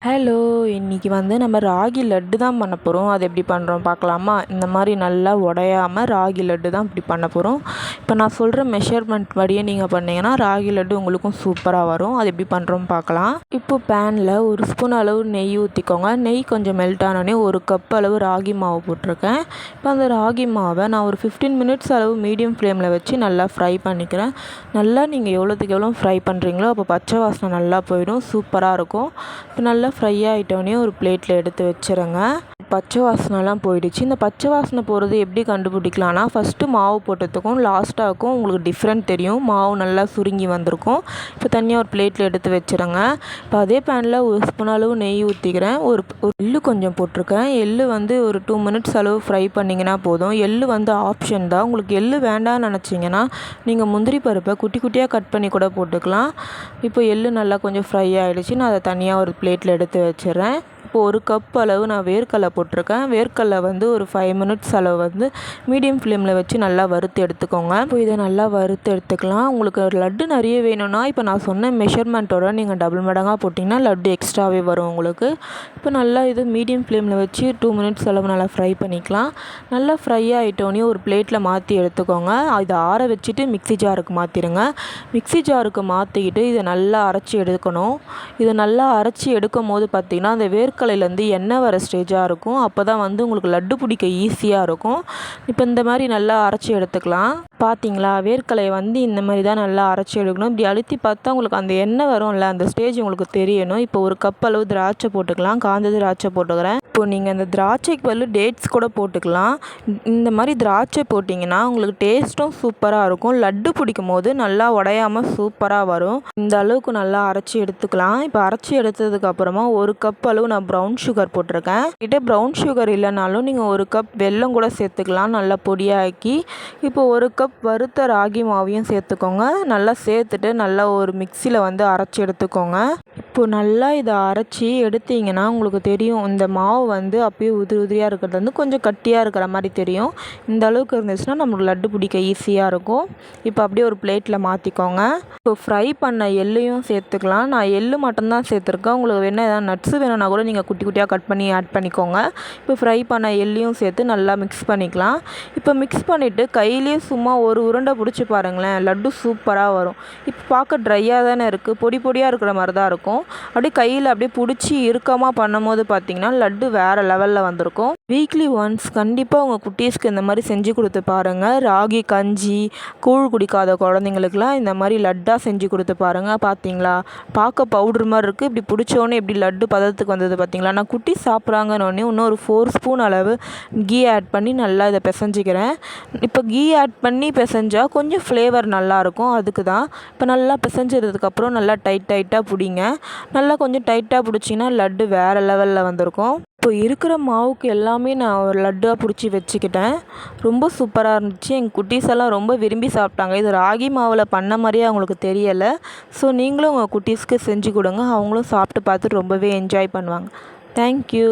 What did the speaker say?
Hello! இன்னைக்கு நம்ம ராகி லட்டு தான் பண்ண போகிறோம். அது எப்படி பண்ணுறோம் பார்க்கலாமா? இந்த மாதிரி நல்லா உடையாம ராகி லட்டு தான் இப்படி பண்ண போகிறோம். இப்போ நான் சொல்கிற மெஷர்மெண்ட் படியே நீங்கள் பண்ணிங்கன்னா ராகி லட்டு உங்களுக்கும் சூப்பராக வரும். அது எப்படி பண்ணுறோம் பார்க்கலாம். இப்போ பேனில் ஒரு ஸ்பூன் அளவு நெய் ஊற்றிக்கோங்க. நெய் கொஞ்சம் மெல்ட் ஆனோடனே ஒரு கப் அளவு ராகி மாவு போட்டிருக்கேன். இப்போ அந்த ராகி மாவை நான் ஒரு 15 மினிட்ஸ் அளவு மீடியம் ஃப்ளேமில் வச்சு நல்லா ஃப்ரை பண்ணிக்கிறேன். நல்லா நீங்கள் எவ்வளோத்துக்கு எவ்வளோ ஃப்ரை பண்ணுறீங்களோ அப்போ பச்சை வாசனை நல்லா போயிடும். சூப்பராக இருக்கும். இப்போ நல்லா ஃப்ரை ஆகிட்டோடனே ஒரு பிளேட்டில் எடுத்து வச்சுருங்க. பச்சை வாசனைலாம் போயிடுச்சு. இந்த பச்சை வாசனை போகிறது எப்படி கண்டுபிடிக்கலான்னா, ஃபஸ்ட்டு மாவு போட்டதுக்கும் லாஸ்ட்டாகும் உங்களுக்கு டிஃப்ரெண்ட் தெரியும். மாவு நல்லா சுருங்கி வந்திருக்கும். இப்போ தனியாக ஒரு பிளேட்டில் எடுத்து வச்சுருங்க. இப்போ அதே பேனில் ஒரு ஸ்பூன் அளவு நெய் ஊற்றிக்கிறேன். ஒரு எள்ளு கொஞ்சம் போட்டிருக்கேன். எள்ளு ஒரு 2 மினிட்ஸ் அளவு ஃப்ரை பண்ணிங்கன்னா போதும். எள்ளு ஆப்ஷன் தான். உங்களுக்கு எள்ளு வேண்டாம்னு நினச்சிங்கன்னா நீங்கள் முந்திரி பருப்பை குட்டி குட்டியாக கட் பண்ணி கூட போட்டுக்கலாம். இப்போ எள்ளு நல்லா கொஞ்சம் ஃப்ரை ஆகிடுச்சு. நான் அதை தனியாக ஒரு பிளேட்டில் எடுத்து வச்சிடுறேன். இப்போ ஒரு கப் அளவு நான் வேர்க்கடலை போட்டிருக்கேன். வேர்க்கடலை ஒரு 5 மினிட்ஸ் அளவு மீடியம் ஃப்ளேமில் வச்சு நல்லா வறுத்து எடுத்துக்கோங்க. இப்போ இதை நல்லா வறுத்து எடுத்துக்கலாம். உங்களுக்கு லட்டு நிறைய வேணும்னா இப்போ நான் சொன்ன மெஷர்மெண்ட்டோட நீங்கள் டபுள் மடங்காக போட்டிங்கன்னா லட்டு எக்ஸ்ட்ராவே வரும் உங்களுக்கு. இப்போ நல்லா இது மீடியம் ஃப்ளேமில் வச்சு 2 மினிட்ஸ் அளவு நல்லா ஃப்ரை பண்ணிக்கலாம். நல்லா ஃப்ரை ஆகிட்டோன்னே ஒரு பிளேட்டில் மாற்றி எடுத்துக்கோங்க. இதை ஆற வச்சுட்டு மிக்ஸி ஜாருக்கு மாற்றிடுங்க. மிக்ஸி ஜாருக்கு மாற்றிக்கிட்டு இதை நல்லா அரைச்சி எடுக்கணும். இதை நல்லா அரைச்சி எடுக்கும் போது பார்த்திங்கன்னா அந்த வேர்க்கடலையிலேருந்து எண்ணெய் வர ஸ்டேஜாக இருக்கும். அப்போ தான் உங்களுக்கு லட்டு பிடிக்க ஈஸியாக இருக்கும். இப்போ இந்த மாதிரி நல்லா அரைச்சி எடுத்துக்கலாம். பார்த்தீங்களா, வேர்க்கடலையை இந்த மாதிரி தான் நல்லா அரைச்சி எடுக்கணும். இப்படி அழுத்தி பார்த்தா உங்களுக்கு அந்த எண்ணெய் வரும்ல, அந்த ஸ்டேஜ் உங்களுக்கு தெரியணும். இப்போ ஒரு கப் அளவு திராட்சை போட்டுக்கலாம். காஞ்ச திராட்சை போட்டுக்கிறேன். இப்போ நீங்கள் அந்த திராட்சைக்கு பதில் டேட்ஸ் கூட போட்டுக்கலாம். இந்த மாதிரி திராட்சை போட்டிங்கன்னா உங்களுக்கு டேஸ்ட்டும் சூப்பராக இருக்கும். லட்டு பிடிக்கும் போது நல்லா உடையாமல் சூப்பராக வரும். இந்த அளவுக்கு நல்லா அரைச்சி எடுத்துக்கலாம். இப்போ அரைச்சி எடுத்ததுக்கப்புறமா ஒரு கப் அளவு நான் ப்ரௌன் சுகர் போட்டிருக்கேன். கிட்டே ப்ரௌன் சுகர் இல்லைனாலும் நீங்கள் ஒரு கப் வெல்லம் கூட சேர்த்துக்கலாம், நல்லா பொடியாக்கி. இப்போ ஒரு கப் வறுத்த ராகி மாவையும் சேர்த்துக்கோங்க. நல்லா சேர்த்துட்டு நல்லா ஒரு மிக்சியில் அரைச்சி எடுத்துக்கோங்க. இப்போது நல்லா இதை அரைச்சி எடுத்தீங்கன்னா உங்களுக்கு தெரியும், இந்த மாவு அப்படியே உதிரி உதிரியாக இருக்கிறது கொஞ்சம் கட்டியாக இருக்கிற மாதிரி தெரியும். இந்த அளவுக்கு இருந்துச்சுன்னா நமக்கு லட்டு பிடிக்க ஈஸியாக இருக்கும். இப்போ அப்படியே ஒரு பிளேட்டில் மாற்றிக்கோங்க. இப்போ ஃப்ரை பண்ண எள்ளையும் சேர்த்துக்கலாம். நான் எள்ளு மட்டும்தான் சேர்த்துருக்கேன். உங்களுக்கு வேணால் எதாவது நட்ஸு வேணும்னா கூட நீங்கள் குட்டி குட்டியாக கட் பண்ணி ஆட் பண்ணிக்கோங்க. இப்போ ஃப்ரை பண்ண எள்ளையும் சேர்த்து நல்லா மிக்ஸ் பண்ணிக்கலாம். இப்போ மிக்ஸ் பண்ணிவிட்டு கையிலேயே சும்மா ஒரு உருண்டை பிடிச்சி பாருங்களேன், லட்டு சூப்பராக வரும். இப்போ பார்க்க ட்ரையாக தானே இருக்குது, பொடி பொடியாக இருக்கிற மாதிரி தான் இருக்கும். அப்படியே கையில் அப்படியே பிடிச்சி இறுக்கமாக பண்ணும்போது பார்த்திங்கன்னா லட்டு வேறு லெவலில் வந்திருக்கும். வீக்லி ஒன்ஸ் கண்டிப்பாக உங்கள் குட்டீஸ்க்கு இந்த மாதிரி செஞ்சு கொடுத்து பாருங்கள். ராகி கஞ்சி, கூழ் குடிக்காத குழந்தைங்களுக்குலாம் இந்த மாதிரி லட்டாக செஞ்சு கொடுத்து பாருங்கள். பார்த்தீங்களா, பார்க்க பவுட்ரு மாதிரி இருக்குது. இப்படி பிடிச்சோன்னே எப்படி லட்டு பதத்துக்கு வந்தது பார்த்தீங்களா. நான் குட்டி சாப்பிட்றாங்கன்னொடனே இன்னும் ஒரு 4 ஸ்பூன் அளவு கீ ஆட் பண்ணி நல்லா இதை பிசைஞ்சிக்கிறேன். இப்போ கீ ஆட் பண்ணி பிசைஞ்சால் கொஞ்சம் ஃப்ளேவர் நல்லாயிருக்கும், அதுக்கு தான். இப்போ நல்லா பிசைஞ்சதுக்கப்புறம் நல்லா டைட்டாக பிடிங்க. நல்லா கொஞ்சம் டைட்டாக பிடிச்சிங்கன்னா லட்டு வேறு லெவலில் வந்திருக்கும். இப்போ இருக்கிற மாவுக்கு எல்லாமே நான் ஒரு லட்டாக பிடிச்சி வச்சுக்கிட்டேன். ரொம்ப சூப்பராக இருந்துச்சு. எங்கள் குட்டீஸ் எல்லாம் ரொம்ப விரும்பி சாப்பிட்டாங்க. இது ராகி மாவில் பண்ண மாதிரியே அவங்களுக்கு தெரியலை. ஸோ நீங்களும் உங்கள் குட்டீஸ்க்கு செஞ்சு கொடுங்க. அவங்களும் சாப்பிட்டு பார்த்துட்டு ரொம்பவே என்ஜாய் பண்ணுவாங்க. தேங்க்யூ.